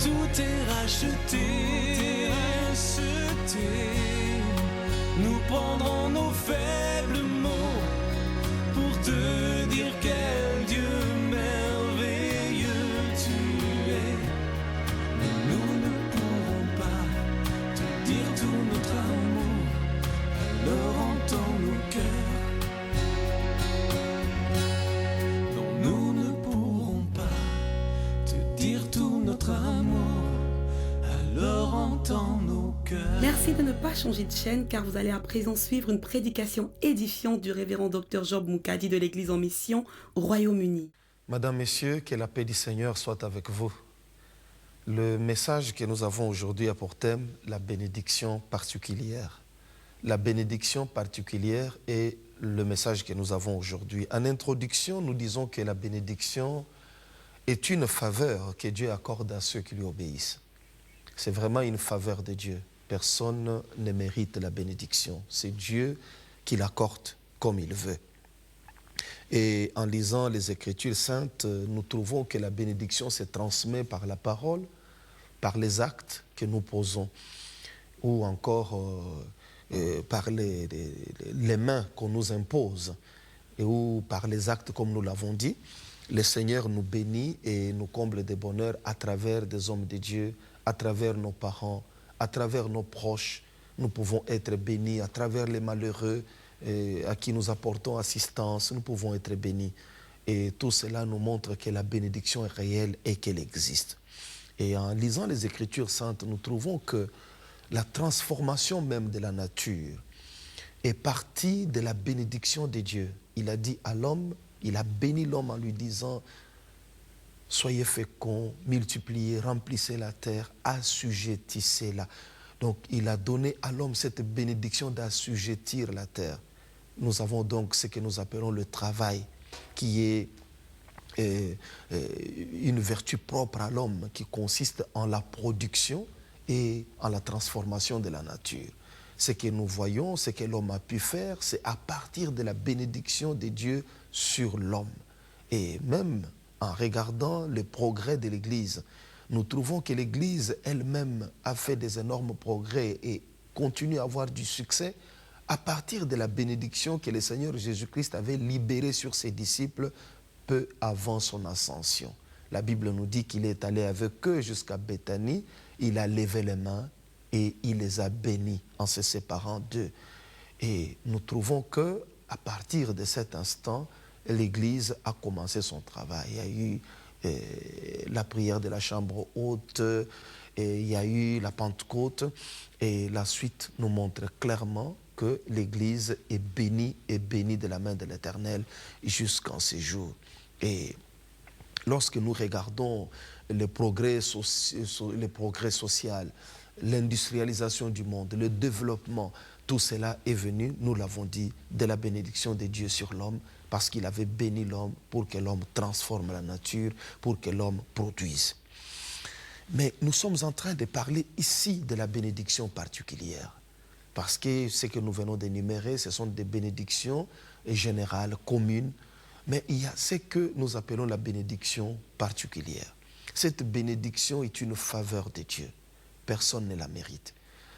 Tout est racheté, nous prendrons nos faibles mots pour te dire quel Dieu merveilleux tu es. Mais nous ne pourrons pas te dire tout notre amour, alors entends nos cœurs. Non, nous ne pourrons pas te dire tout notre amour, alors entends nos cœurs. Merci de ne pas changer de chaîne car vous allez à présent suivre une prédication édifiante du révérend Dr Job Moukadi de l'Église en mission au Royaume-Uni. Mesdames, Messieurs, que la paix du Seigneur soit avec vous. Le message que nous avons aujourd'hui a pour thème la bénédiction particulière. La bénédiction particulière est le message que nous avons aujourd'hui. En introduction, nous disons que la bénédiction est une faveur que Dieu accorde à ceux qui lui obéissent. C'est vraiment une faveur de Dieu. Personne ne mérite la bénédiction. C'est Dieu qui l'accorde comme il veut. Et en lisant les Écritures saintes, nous trouvons que la bénédiction se transmet par la parole, par les actes que nous posons, ou encore par les mains qu'on nous impose, ou par les actes comme nous l'avons dit. Le Seigneur nous bénit et nous comble de bonheur à travers des hommes de Dieu, à travers nos parents, à travers nos proches. Nous pouvons être bénis à travers les malheureux à qui nous apportons assistance. Nous pouvons être bénis. Et tout cela nous montre que la bénédiction est réelle et qu'elle existe. Et en lisant les Écritures saintes, nous trouvons que la transformation même de la nature est partie de la bénédiction de Dieu. Il a dit à l'homme, il a béni l'homme en lui disant: soyez féconds, multipliez, remplissez la terre, assujettissez-la. Donc, il a donné à l'homme cette bénédiction d'assujettir la terre. Nous avons donc ce que nous appelons le travail, qui est une vertu propre à l'homme, qui consiste en la production et en la transformation de la nature. Ce que nous voyons, ce que l'homme a pu faire, c'est à partir de la bénédiction de Dieu sur l'homme. Et même en regardant le progrès de l'Église, nous trouvons que l'Église elle-même a fait des énormes progrès et continue à avoir du succès à partir de la bénédiction que le Seigneur Jésus-Christ avait libérée sur ses disciples peu avant son ascension. La Bible nous dit qu'il est allé avec eux jusqu'à Béthanie, il a levé les mains et il les a bénis en se séparant d'eux. Et nous trouvons que à partir de cet instant, l'Église a commencé son travail. Il y a eu la prière de la chambre haute, et il y a eu la Pentecôte, et la suite nous montre clairement que l'Église est bénie de la main de l'Éternel jusqu'en ces jours. Et lorsque nous regardons le progrès social, l'industrialisation du monde, le développement, tout cela est venu, nous l'avons dit, de la bénédiction de Dieu sur l'homme, parce qu'il avait béni l'homme pour que l'homme transforme la nature, pour que l'homme produise. Mais nous sommes en train de parler ici de la bénédiction particulière, parce que ce que nous venons d'énumérer, ce sont des bénédictions générales, communes, mais il y a ce que nous appelons la bénédiction particulière. Cette bénédiction est une faveur de Dieu. Personne ne la mérite.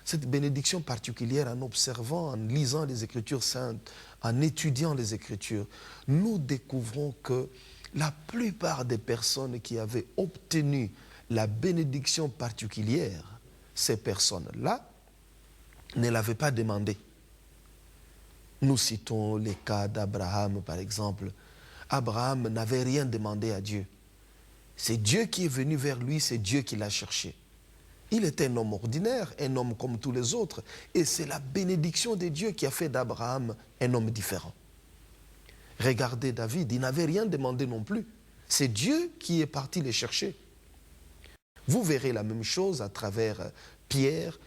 Cette bénédiction particulière, en observant, en lisant les Écritures saintes, en étudiant les Écritures, nous découvrons que la plupart des personnes qui avaient obtenu la bénédiction particulière, ces personnes-là ne l'avaient pas demandé. Nous citons les cas d'Abraham, par exemple. Abraham n'avait rien demandé à Dieu. C'est Dieu qui est venu vers lui, c'est Dieu qui l'a cherché. Il était un homme ordinaire, un homme comme tous les autres. Et c'est la bénédiction de Dieu qui a fait d'Abraham un homme différent. Regardez David, il n'avait rien demandé non plus. C'est Dieu qui est parti les chercher. Vous verrez la même chose à travers Pierre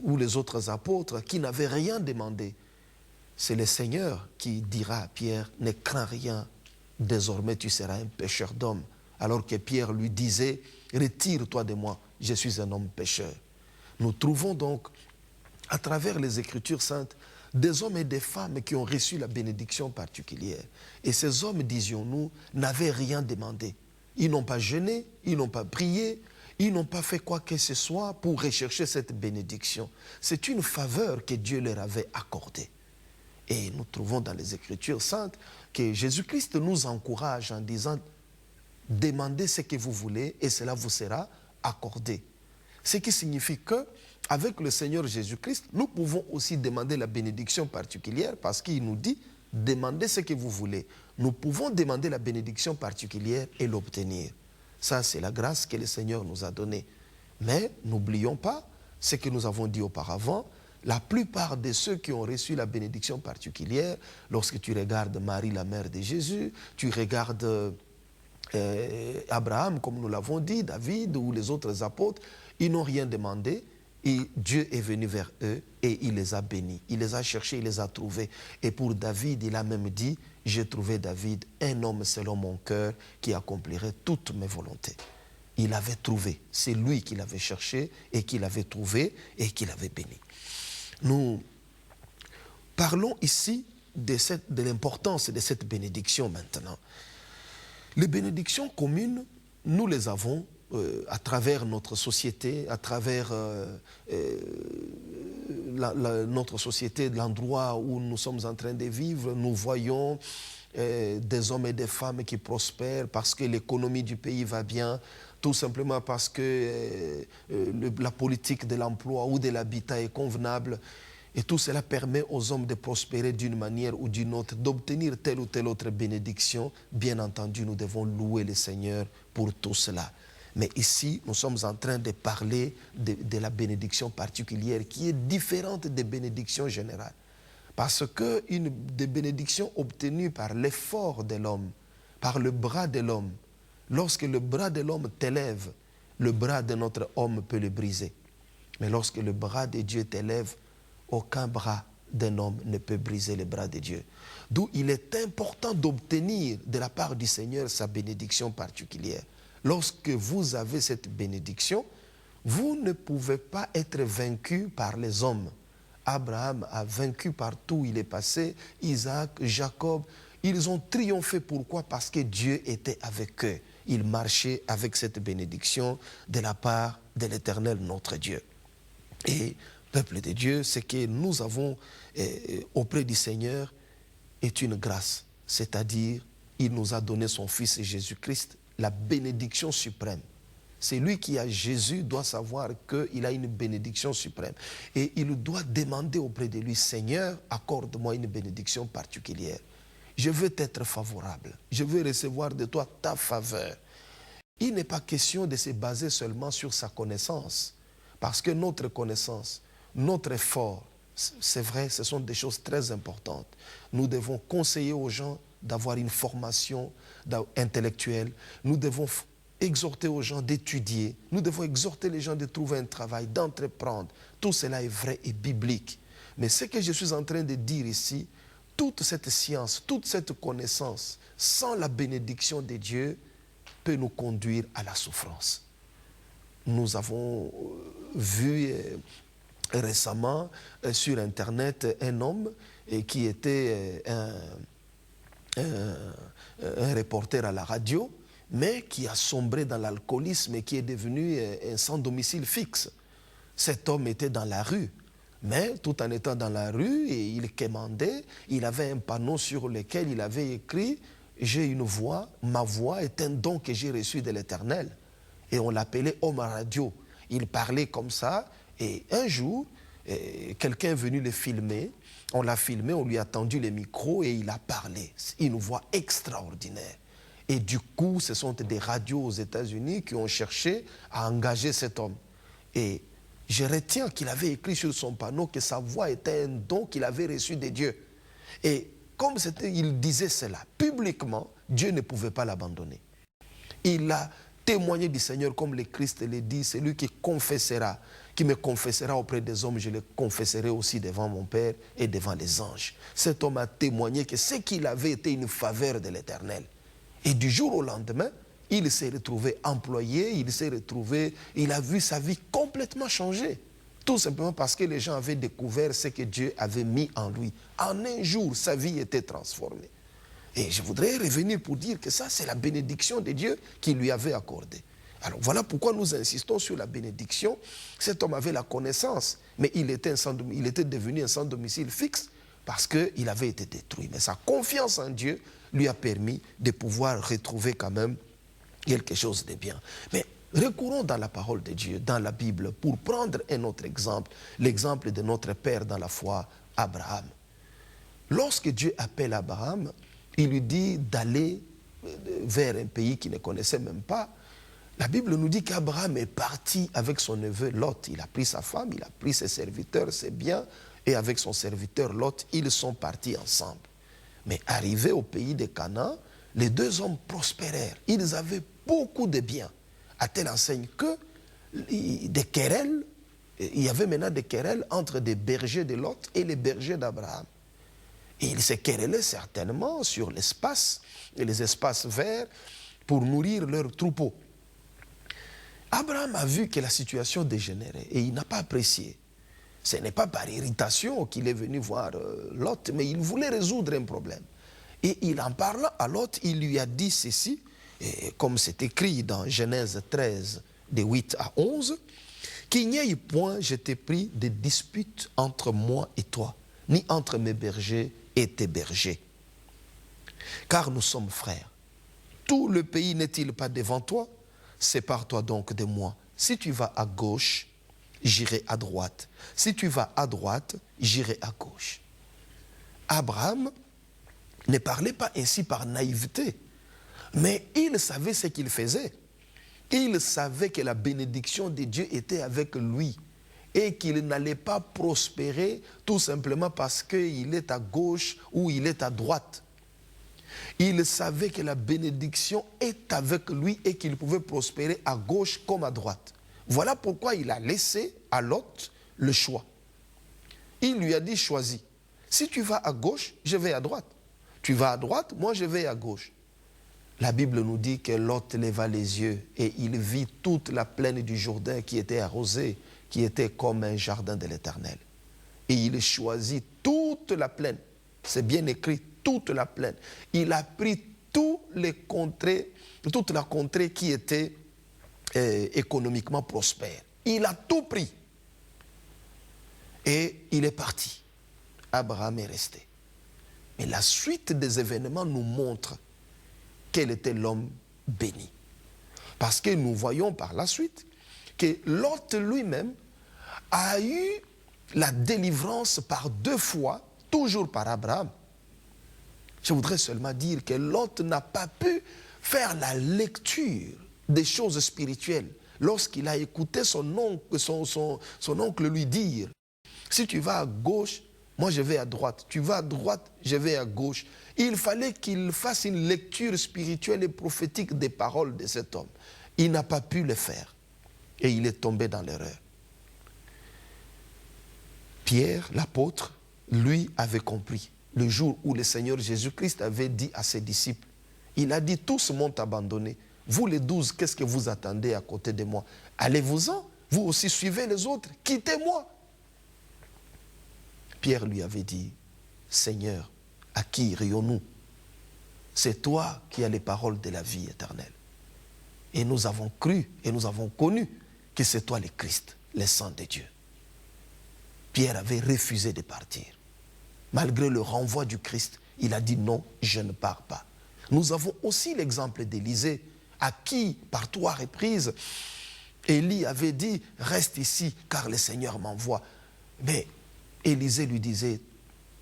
ou les autres apôtres qui n'avaient rien demandé. C'est le Seigneur qui dira à Pierre, ne crains rien, désormais tu seras un pécheur d'hommes. Alors que Pierre lui disait, retire-toi de moi, je suis un homme pécheur. Nous trouvons donc, à travers les Écritures saintes, des hommes et des femmes qui ont reçu la bénédiction particulière. Et ces hommes, disions-nous, n'avaient rien demandé. Ils n'ont pas jeûné, ils n'ont pas prié, Ils n'ont pas fait quoi que ce soit pour rechercher cette bénédiction. C'est une faveur que Dieu leur avait accordée. Et nous trouvons dans les Écritures saintes que Jésus-Christ nous encourage en disant « Demandez ce que vous voulez et cela vous sera accordé ». Ce qui signifie qu'avec le Seigneur Jésus-Christ, nous pouvons aussi demander la bénédiction particulière parce qu'il nous dit « Demandez ce que vous voulez ». Nous pouvons demander la bénédiction particulière et l'obtenir. Ça, c'est la grâce que le Seigneur nous a donnée. Mais n'oublions pas ce que nous avons dit auparavant. La plupart de ceux qui ont reçu la bénédiction particulière, lorsque tu regardes Marie, la mère de Jésus, tu regardes Abraham, comme nous l'avons dit, David ou les autres apôtres, ils n'ont rien demandé. Et Dieu est venu vers eux et il les a bénis. Il les a cherchés, il les a trouvés. Et pour David, il a même dit, j'ai trouvé David, un homme selon mon cœur qui accomplirait toutes mes volontés. Il avait trouvé. C'est lui qui l'avait cherché et qui l'avait trouvé et qui l'avait béni. Nous parlons ici de l'importance de cette bénédiction maintenant. Les bénédictions communes, nous les avons à travers notre société, à travers notre société, l'endroit où nous sommes en train de vivre. Nous voyons des hommes et des femmes qui prospèrent parce que l'économie du pays va bien, tout simplement parce que la politique de l'emploi ou de l'habitat est convenable. Et tout cela permet aux hommes de prospérer d'une manière ou d'une autre, d'obtenir telle ou telle autre bénédiction. Bien entendu, nous devons louer le Seigneur pour tout cela. Mais ici, nous sommes en train de parler de la bénédiction particulière qui est différente des bénédictions générales. Parce que des bénédictions obtenues par l'effort de l'homme, par le bras de l'homme, lorsque le bras de l'homme t'élève, le bras de notre homme peut le briser. Mais lorsque le bras de Dieu t'élève, aucun bras d'un homme ne peut briser le bras de Dieu. D'où il est important d'obtenir de la part du Seigneur sa bénédiction particulière. Lorsque vous avez cette bénédiction, vous ne pouvez pas être vaincu par les hommes. Abraham a vaincu partout où il est passé, Isaac, Jacob, ils ont triomphé. Pourquoi? Parce que Dieu était avec eux. Ils marchaient avec cette bénédiction de la part de l'Éternel, notre Dieu. Et peuple de Dieu, ce que nous avons auprès du Seigneur est une grâce. C'est-à-dire, il nous a donné son Fils Jésus-Christ, la bénédiction suprême. Celui qui a Jésus doit savoir qu'il a une bénédiction suprême. Et il doit demander auprès de lui, Seigneur, accorde-moi une bénédiction particulière. Je veux t'être favorable. Je veux recevoir de toi ta faveur. Il n'est pas question de se baser seulement sur sa connaissance. Parce que notre connaissance, notre effort, c'est vrai, ce sont des choses très importantes. Nous devons conseiller aux gens d'avoir une formation intellectuelle. Nous devons exhorter aux gens d'étudier. Nous devons exhorter les gens de trouver un travail, d'entreprendre. Tout cela est vrai et biblique. Mais ce que je suis en train de dire ici, toute cette science, toute cette connaissance, sans la bénédiction de Dieu, peut nous conduire à la souffrance. Nous avons vu récemment sur Internet un homme qui était un reporter à la radio, mais qui a sombré dans l'alcoolisme et qui est devenu un sans domicile fixe. Cet homme était dans la rue, mais tout en étant dans la rue, et il quémandait, il avait un panneau sur lequel il avait écrit « J'ai une voix, ma voix est un don que j'ai reçu de l'Éternel ». Et on l'appelait homme à radio. Il parlait comme ça, et un jour, quelqu'un est venu le filmer. On l'a filmé, on lui a tendu le micro et il a parlé. Une voix extraordinaire. Et du coup, ce sont des radios aux États-Unis qui ont cherché à engager cet homme. Et je retiens qu'il avait écrit sur son panneau que sa voix était un don qu'il avait reçu de Dieu. Et comme il disait cela publiquement, Dieu ne pouvait pas l'abandonner. Il a témoigné du Seigneur comme le Christ le dit, c'est lui qui confessera, qui me confessera auprès des hommes, je le confesserai aussi devant mon Père et devant les anges. Cet homme a témoigné que ce qu'il avait été une faveur de l'Éternel. Et du jour au lendemain, il s'est retrouvé employé, il a vu sa vie complètement changer. Tout simplement parce que les gens avaient découvert ce que Dieu avait mis en lui. En un jour, sa vie était transformée. Et je voudrais revenir pour dire que ça, c'est la bénédiction de Dieu qu'il lui avait accordée. Alors voilà pourquoi nous insistons sur la bénédiction. Cet homme avait la connaissance, mais il était devenu un sans domicile fixe parce qu'il avait été détruit. Mais sa confiance en Dieu lui a permis de pouvoir retrouver quand même quelque chose de bien. Mais recourons dans la parole de Dieu, dans la Bible, pour prendre un autre exemple, l'exemple de notre père dans la foi, Abraham. Lorsque Dieu appelle Abraham, il lui dit d'aller vers un pays qu'il ne connaissait même pas. La Bible nous dit qu'Abraham est parti avec son neveu Lot. Il a pris sa femme, il a pris ses serviteurs, ses biens, et avec son serviteur Lot, ils sont partis ensemble. Mais arrivés au pays de Canaan, les deux hommes prospérèrent. Ils avaient beaucoup de biens, à telle enseigne que des querelles, il y avait maintenant des querelles entre des bergers de Lot et les bergers d'Abraham. Et ils se querellaient certainement sur l'espace, et les espaces verts, pour nourrir leurs troupeaux. Abraham a vu que la situation dégénérait et il n'a pas apprécié. Ce n'est pas par irritation qu'il est venu voir Lot, mais il voulait résoudre un problème. Et il en parlant à Lot, il lui a dit ceci, et comme c'est écrit dans Genèse 13, de 8 à 11, « Qu'il n'y ait point, je t'ai pris, de dispute entre moi et toi, ni entre mes bergers et tes bergers. Car nous sommes frères. Tout le pays n'est-il pas devant toi? Sépare-toi donc de moi. Si tu vas à gauche, j'irai à droite. Si tu vas à droite, j'irai à gauche. » Abraham ne parlait pas ainsi par naïveté, mais il savait ce qu'il faisait. Il savait que la bénédiction de Dieu était avec lui et qu'il n'allait pas prospérer tout simplement parce qu'il est à gauche ou il est à droite. Il savait que la bénédiction est avec lui et qu'il pouvait prospérer à gauche comme à droite. Voilà pourquoi il a laissé à Lot le choix. Il lui a dit, choisis. Si tu vas à gauche, je vais à droite. Tu vas à droite, moi je vais à gauche. La Bible nous dit que Lot leva les yeux et il vit toute la plaine du Jourdain qui était arrosée, qui était comme un jardin de l'Éternel. Et il choisit toute la plaine. C'est bien écrit, toute la plaine. Il a pris toutes les contrées, toute la contrée qui était économiquement prospère. Il a tout pris. Et il est parti. Abraham est resté. Mais la suite des événements nous montre quel était l'homme béni. Parce que nous voyons par la suite que Lot lui-même a eu la délivrance par 2 fois, toujours par Abraham. Je voudrais seulement dire que Lot n'a pas pu faire la lecture des choses spirituelles lorsqu'il a écouté son oncle lui dire « Si tu vas à gauche, moi je vais à droite. Tu vas à droite, je vais à gauche. » Il fallait qu'il fasse une lecture spirituelle et prophétique des paroles de cet homme. Il n'a pas pu le faire. Et il est tombé dans l'erreur. Pierre, l'apôtre, lui avait compris. Le jour où le Seigneur Jésus-Christ avait dit à ses disciples, il a dit, tous m'ont abandonné. Vous les 12, qu'est-ce que vous attendez à côté de moi? Allez-vous-en, vous aussi suivez les autres, quittez-moi. Pierre lui avait dit, Seigneur, à qui irions-nous? C'est toi qui as les paroles de la vie éternelle. Et nous avons cru et nous avons connu que c'est toi le Christ, le Saint de Dieu. Pierre avait refusé de partir. Malgré le renvoi du Christ, il a dit non, je ne pars pas. Nous avons aussi l'exemple d'Élisée, à qui, par 3 reprises, Élie avait dit, reste ici, car le Seigneur m'envoie. Mais Élisée lui disait,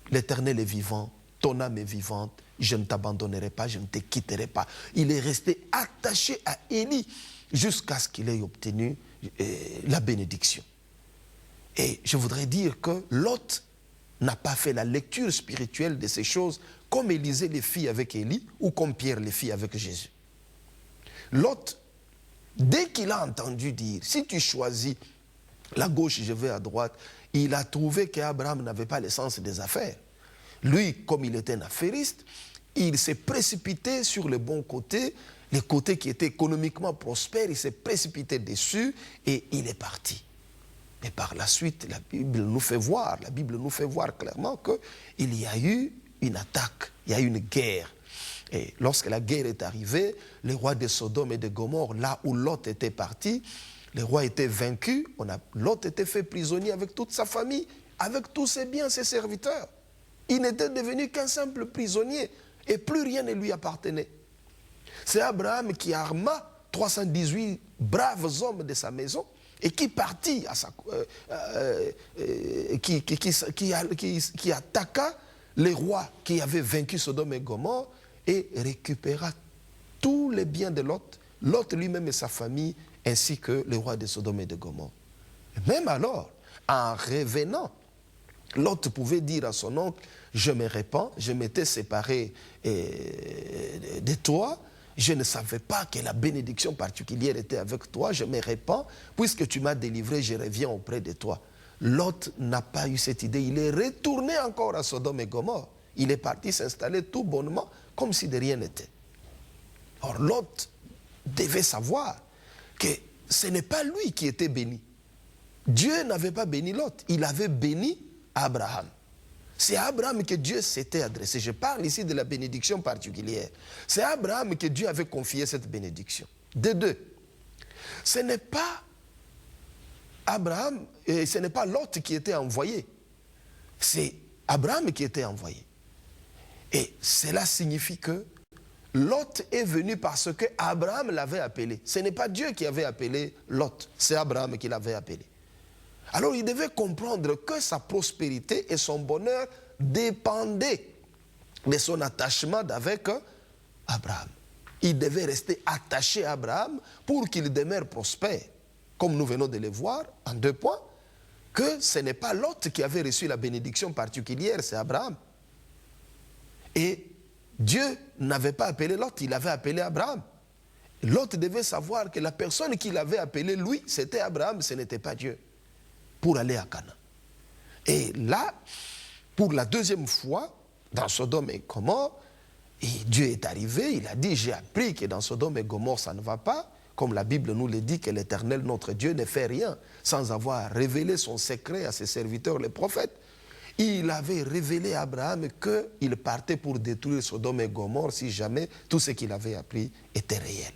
l'Éternel est vivant, ton âme est vivante, je ne t'abandonnerai pas, je ne te quitterai pas. Il est resté attaché à Élie jusqu'à ce qu'il ait obtenu la bénédiction. Et je voudrais dire que Lot n'a pas fait la lecture spirituelle de ces choses comme Élisée les fit avec Élie ou comme Pierre les fit avec Jésus. Lot, dès qu'il a entendu dire, si tu choisis la gauche, je vais à droite, il a trouvé qu'Abraham n'avait pas le sens des affaires. Lui, comme il était un affairiste, il s'est précipité sur le bon côté, les côtés qui étaient économiquement prospères, il s'est précipité dessus et il est parti. Mais par la suite, la Bible nous fait voir clairement qu'il y a eu une attaque, il y a eu une guerre. Et lorsque la guerre est arrivée, les rois de Sodome et de Gomorrhe, là où Lot était parti, les rois étaient vaincus, Lot était fait prisonnier avec toute sa famille, avec tous ses biens, ses serviteurs. Il n'était devenu qu'un simple prisonnier et plus rien ne lui appartenait. C'est Abraham qui arma 318 braves hommes de sa maison et qui partit à qui attaqua les rois qui avaient vaincu Sodome et Gomorrhe et récupéra tous les biens de Lot, Lot lui-même et sa famille, ainsi que les rois de Sodome et de Gomorrhe. Même alors, en revenant, Lot pouvait dire à son oncle, je me répands, je m'étais séparé de toi, je ne savais pas que la bénédiction particulière était avec toi, je me répands, puisque tu m'as délivré, je reviens auprès de toi. Lot n'a pas eu cette idée, il est retourné encore à Sodome et Gomorrhe. Il est parti s'installer tout bonnement, comme si de rien n'était. Or, Lot devait savoir que ce n'est pas lui qui était béni. Dieu n'avait pas béni Lot, il avait béni Abraham. C'est à Abraham que Dieu s'était adressé. Je parle ici de la bénédiction particulière. C'est à Abraham que Dieu avait confié cette bénédiction. De deux, ce n'est pas Abraham, et ce n'est pas Lot qui était envoyé. C'est Abraham qui était envoyé. Et cela signifie que Lot est venu parce que Abraham l'avait appelé. Ce n'est pas Dieu qui avait appelé Lot, c'est Abraham qui l'avait appelé. Alors il devait comprendre que sa prospérité et son bonheur dépendaient de son attachement avec Abraham. Il devait rester attaché à Abraham pour qu'il demeure prospère. Comme nous venons de le voir en 2 points, que ce n'est pas Lot qui avait reçu la bénédiction particulière, c'est Abraham. Et Dieu n'avait pas appelé Lot, il avait appelé Abraham. Lot devait savoir que la personne qu'il avait appelée lui, c'était Abraham, ce n'était pas Dieu, pour aller à Canaan. Et là, pour la 2e fois, dans Sodome et Gomorrhe, et Dieu est arrivé, il a dit, j'ai appris que dans Sodome et Gomorrhe ça ne va pas, comme la Bible nous le dit, que l'Éternel, notre Dieu, ne fait rien sans avoir révélé son secret à ses serviteurs, les prophètes. Il avait révélé à Abraham qu'il partait pour détruire Sodome et Gomorrhe si jamais tout ce qu'il avait appris était réel.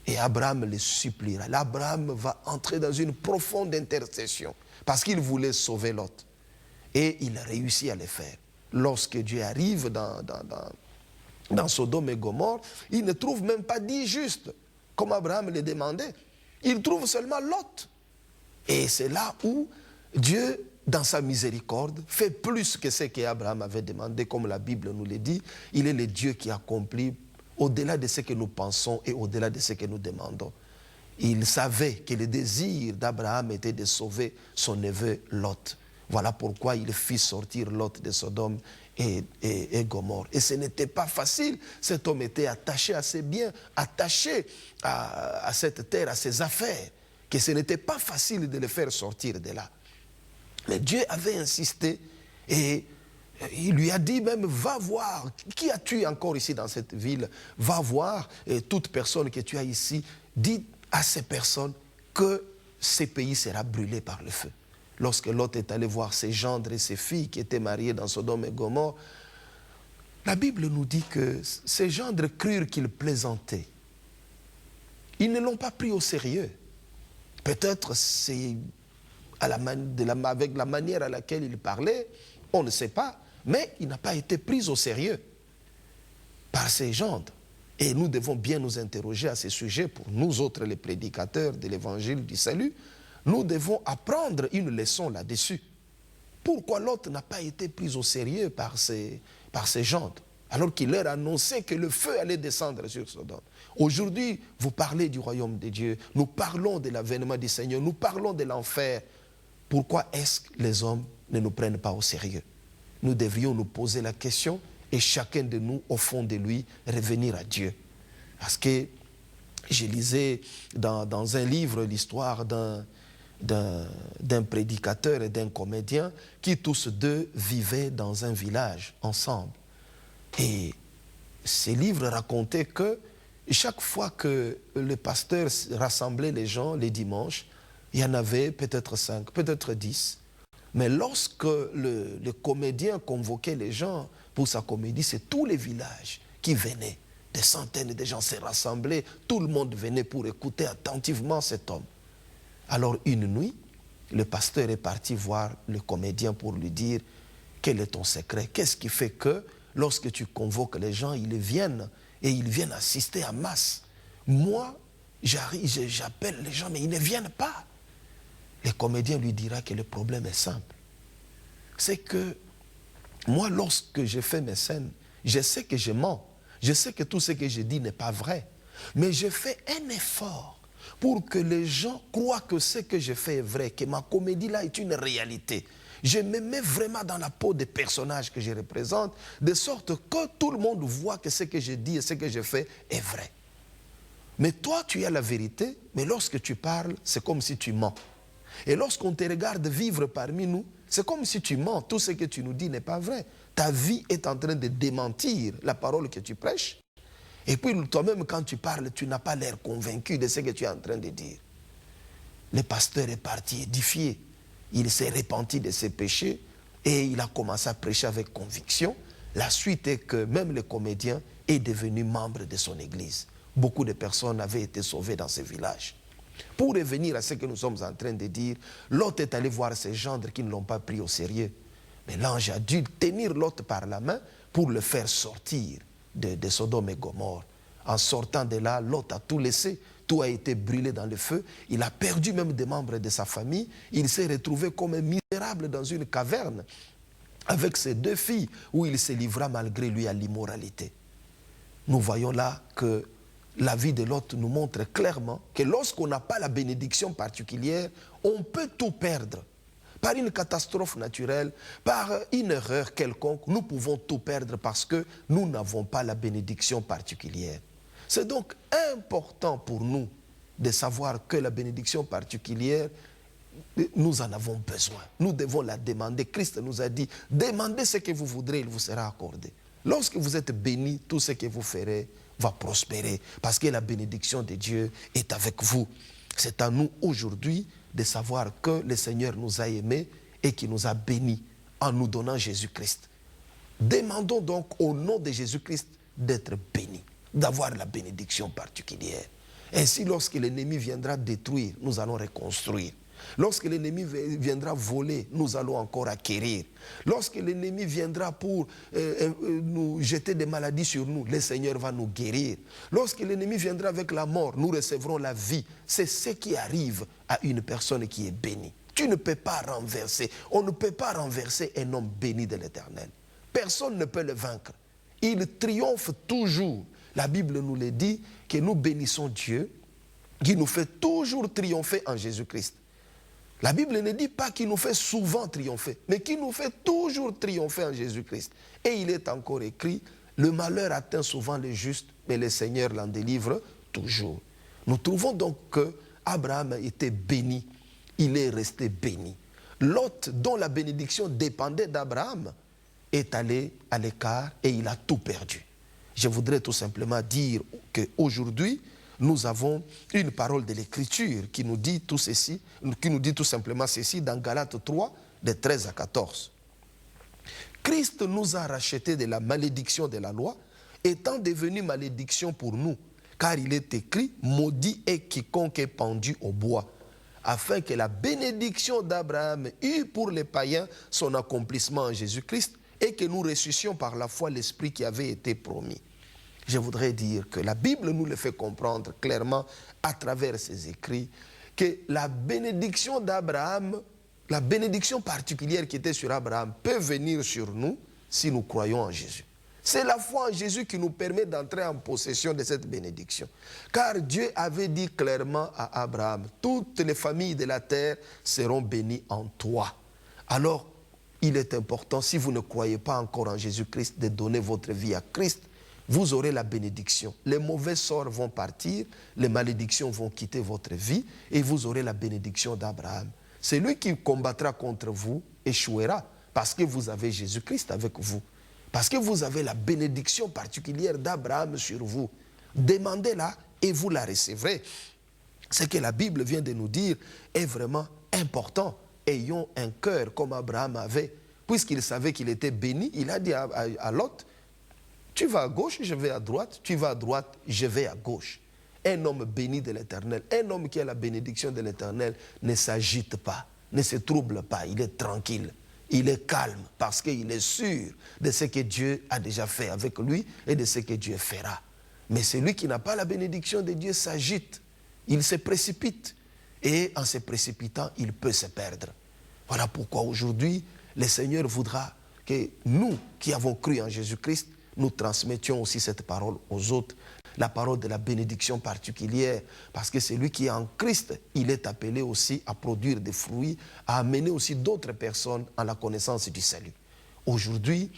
Et Abraham le suppliera. Abraham va entrer dans une profonde intercession parce qu'il voulait sauver Lot. Et il réussit à le faire. Lorsque Dieu arrive dans Sodome et Gomorrhe, il ne trouve même pas 10 justes, comme Abraham le demandait. Il trouve seulement Lot. Et c'est là où Dieu, dans sa miséricorde, fait plus que ce qu'Abraham avait demandé, comme la Bible nous le dit. Il est le Dieu qui accomplit au-delà de ce que nous pensons et au-delà de ce que nous demandons. Il savait que le désir d'Abraham était de sauver son neveu Lot. Voilà pourquoi il fit sortir Lot de Sodome et Gomorrhe. Et ce n'était pas facile. Cet homme était attaché à ses biens, attaché à cette terre, à ses affaires, que ce n'était pas facile de le faire sortir de là. Mais Dieu avait insisté et il lui a dit même, va voir, qui as-tu encore ici dans cette ville? Va voir toute personne que tu as ici, dis à ces personnes que ce pays sera brûlé par le feu. Lorsque Lot est allé voir ses gendres et ses filles qui étaient mariées dans Sodome et Gomorrhe, la Bible nous dit que ces gendres crurent qu'il plaisantait. Ils ne l'ont pas pris au sérieux. Peut-être c'est avec la manière à laquelle il parlait, on ne sait pas, mais il n'a pas été pris au sérieux par ses gendres. Et nous devons bien nous interroger à ce sujet pour nous autres, les prédicateurs de l'évangile du salut. Nous devons apprendre une leçon là-dessus. Pourquoi Lot n'a pas été pris au sérieux par ses gendres, alors qu'il leur annonçait que le feu allait descendre sur Sodome? Aujourd'hui, vous parlez du royaume de Dieu, nous parlons de l'avènement du Seigneur, nous parlons de l'enfer. Pourquoi est-ce que les hommes ne nous prennent pas au sérieux? Nous devrions nous poser la question et chacun de nous, au fond de lui, revenir à Dieu. Parce que je lisais dans un livre l'histoire d'un prédicateur et d'un comédien qui tous deux vivaient dans un village ensemble. Et ces livres racontaient que chaque fois que le pasteur rassemblait les gens les dimanches, il y en avait peut-être 5, peut-être 10. Mais lorsque le comédien convoquait les gens pour sa comédie, c'est tous les villages qui venaient. Des centaines de gens s'est rassemblés. Tout le monde venait pour écouter attentivement cet homme. Alors une nuit, le pasteur est parti voir le comédien pour lui dire « Quel est ton secret? Qu'est-ce qui fait que lorsque tu convoques les gens, ils viennent et ils viennent assister à masse? Moi, j'arrive, j'appelle les gens, mais ils ne viennent pas. » Le comédien lui dira que le problème est simple. C'est que moi, lorsque je fais mes scènes, je sais que je mens. Je sais que tout ce que je dis n'est pas vrai. Mais je fais un effort pour que les gens croient que ce que je fais est vrai, que ma comédie-là est une réalité. Je me mets vraiment dans la peau des personnages que je représente, de sorte que tout le monde voit que ce que je dis et ce que je fais est vrai. Mais toi, tu as la vérité, mais lorsque tu parles, c'est comme si tu mens. Et lorsqu'on te regarde vivre parmi nous, c'est comme si tu mens. Tout ce que tu nous dis n'est pas vrai. Ta vie est en train de démentir la parole que tu prêches. Et puis toi-même, quand tu parles, tu n'as pas l'air convaincu de ce que tu es en train de dire. Le pasteur est parti édifié. Il s'est repenti de ses péchés et il a commencé à prêcher avec conviction. La suite est que même le comédien est devenu membre de son église. Beaucoup de personnes avaient été sauvées dans ce village. Pour revenir à ce que nous sommes en train de dire, Lot est allé voir ses gendres qui ne l'ont pas pris au sérieux. Mais l'ange a dû tenir Lot par la main pour le faire sortir de Sodome et Gomorrhe. En sortant de là, Lot a tout laissé. Tout a été brûlé dans le feu. Il a perdu même des membres de sa famille. Il s'est retrouvé comme un misérable dans une caverne avec ses 2 filles où il se livra malgré lui à l'immoralité. Nous voyons là que la vie de Lot nous montre clairement que lorsqu'on n'a pas la bénédiction particulière, on peut tout perdre. Par une catastrophe naturelle, par une erreur quelconque, nous pouvons tout perdre parce que nous n'avons pas la bénédiction particulière. C'est donc important pour nous de savoir que la bénédiction particulière, nous en avons besoin. Nous devons la demander. Christ nous a dit, demandez ce que vous voudrez, il vous sera accordé. Lorsque vous êtes béni, tout ce que vous ferez va prospérer parce que la bénédiction de Dieu est avec vous. C'est à nous aujourd'hui de savoir que le Seigneur nous a aimés et qu'il nous a bénis en nous donnant Jésus-Christ. Demandons donc au nom de Jésus-Christ d'être bénis, d'avoir la bénédiction particulière. Ainsi, lorsque l'ennemi viendra détruire, nous allons reconstruire. Lorsque l'ennemi viendra voler, nous allons encore acquérir. Lorsque l'ennemi viendra pour nous jeter des maladies sur nous, le Seigneur va nous guérir. Lorsque l'ennemi viendra avec la mort, nous recevrons la vie. C'est ce qui arrive à une personne qui est bénie. Tu ne peux pas renverser. On ne peut pas renverser un homme béni de l'Éternel. Personne ne peut le vaincre. Il triomphe toujours. La Bible nous le dit que nous bénissons Dieu qui nous fait toujours triompher en Jésus-Christ. La Bible ne dit pas qu'il nous fait souvent triompher, mais qu'il nous fait toujours triompher en Jésus-Christ. Et il est encore écrit, le malheur atteint souvent les justes, mais le Seigneur l'en délivre toujours. Nous trouvons donc que Abraham était béni, il est resté béni. Lot, dont la bénédiction dépendait d'Abraham, est allé à l'écart et il a tout perdu. Je voudrais tout simplement dire qu'aujourd'hui, nous avons une parole de l'Écriture qui nous dit tout ceci, qui nous dit tout simplement ceci dans Galates 3, de 13 à 14. Christ nous a rachetés de la malédiction de la loi, étant devenu malédiction pour nous, car il est écrit, maudit est quiconque est pendu au bois, afin que la bénédiction d'Abraham eût pour les païens son accomplissement en Jésus-Christ, et que nous ressuscitions par la foi l'Esprit qui avait été promis. Je voudrais dire que la Bible nous le fait comprendre clairement à travers ses écrits que la bénédiction d'Abraham, la bénédiction particulière qui était sur Abraham peut venir sur nous si nous croyons en Jésus. C'est la foi en Jésus qui nous permet d'entrer en possession de cette bénédiction. Car Dieu avait dit clairement à Abraham, toutes les familles de la terre seront bénies en toi. Alors, il est important, si vous ne croyez pas encore en Jésus-Christ, de donner votre vie à Christ. Vous aurez la bénédiction. Les mauvais sorts vont partir, les malédictions vont quitter votre vie et vous aurez la bénédiction d'Abraham. Celui qui combattra contre vous échouera parce que vous avez Jésus-Christ avec vous. Parce que vous avez la bénédiction particulière d'Abraham sur vous. Demandez-la et vous la recevrez. Ce que la Bible vient de nous dire est vraiment important. Ayons un cœur comme Abraham avait. Puisqu'il savait qu'il était béni, il a dit à Lot, Tu vas à gauche, je vais à droite. Tu vas à droite, je vais à gauche. Un homme béni de l'Éternel, un homme qui a la bénédiction de l'Éternel ne s'agite pas, ne se trouble pas, il est tranquille. Il est calme parce qu'il est sûr de ce que Dieu a déjà fait avec lui et de ce que Dieu fera. Mais celui qui n'a pas la bénédiction de Dieu s'agite, il se précipite. Et en se précipitant, il peut se perdre. Voilà pourquoi aujourd'hui, le Seigneur voudra que nous qui avons cru en Jésus-Christ, nous transmettions aussi cette parole aux autres, la parole de la bénédiction particulière, parce que celui qui est en Christ, il est appelé aussi à produire des fruits, à amener aussi d'autres personnes à la connaissance du salut. Aujourd'hui,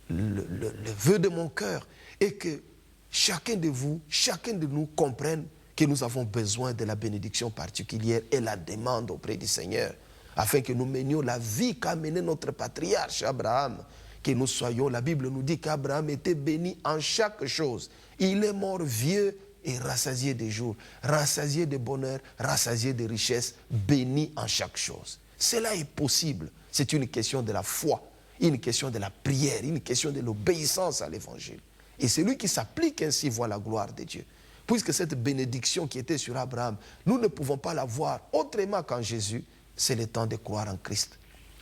le vœu de mon cœur est que chacun de vous, chacun de nous comprenne que nous avons besoin de la bénédiction particulière et la demande auprès du Seigneur, afin que nous menions la vie qu'a menée notre patriarche Abraham, que nous soyons, la Bible nous dit qu'Abraham était béni en chaque chose. Il est mort vieux et rassasié des jours, rassasié de bonheur, rassasié de richesses, béni en chaque chose. Cela est possible. C'est une question de la foi, une question de la prière, une question de l'obéissance à l'Évangile. Et celui qui s'applique ainsi voit la gloire de Dieu. Puisque cette bénédiction qui était sur Abraham, nous ne pouvons pas la voir autrement qu'en Jésus, c'est le temps de croire en Christ,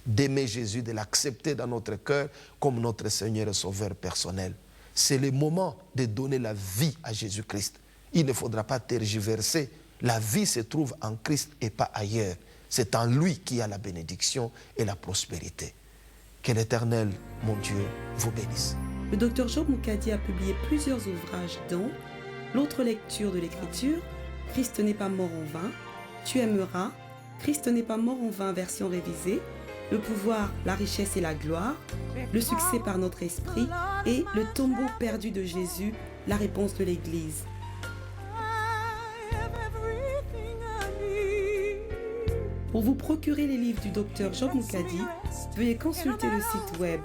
d'aimer Jésus, de l'accepter dans notre cœur comme notre Seigneur et Sauveur personnel. C'est le moment de donner la vie à Jésus-Christ. Il ne faudra pas tergiverser. La vie se trouve en Christ et pas ailleurs. C'est en lui qu'il y a la bénédiction et la prospérité. Que l'Éternel, mon Dieu, vous bénisse. Le docteur Job Moukadi a publié plusieurs ouvrages dont L'autre lecture de l'Écriture, Christ n'est pas mort en vain, Tu aimeras, Christ n'est pas mort en vain version révisée, Le pouvoir, la richesse et la gloire, Le succès par notre esprit et Le tombeau perdu de Jésus, la réponse de l'Église. Pour vous procurer les livres du docteur Job Moukadi, veuillez consulter le site web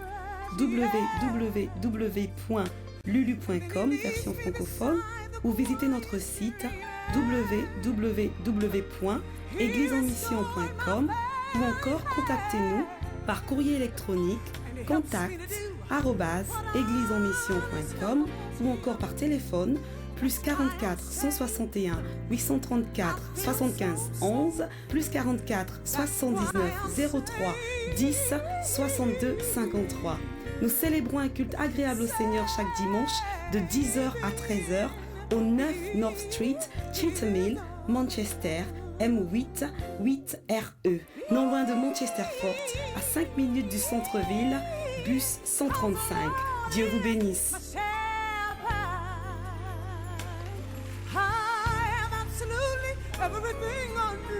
www.lulu.com version francophone ou visiter notre site www.egliseenmission.com ou encore contactez-nous par courrier électronique contact@egliseenmission.com ou encore par téléphone +44 161 834 75 11 +44 79 03 10 62 53. Nous célébrons un culte agréable au Seigneur chaque dimanche de 10h à 13h au 9 North Street, Chiltern Hill, Manchester, M8 8RE, non loin de Manchester Fort, à 5 minutes du centre-ville, bus 135. Dieu vous bénisse. Everything on you.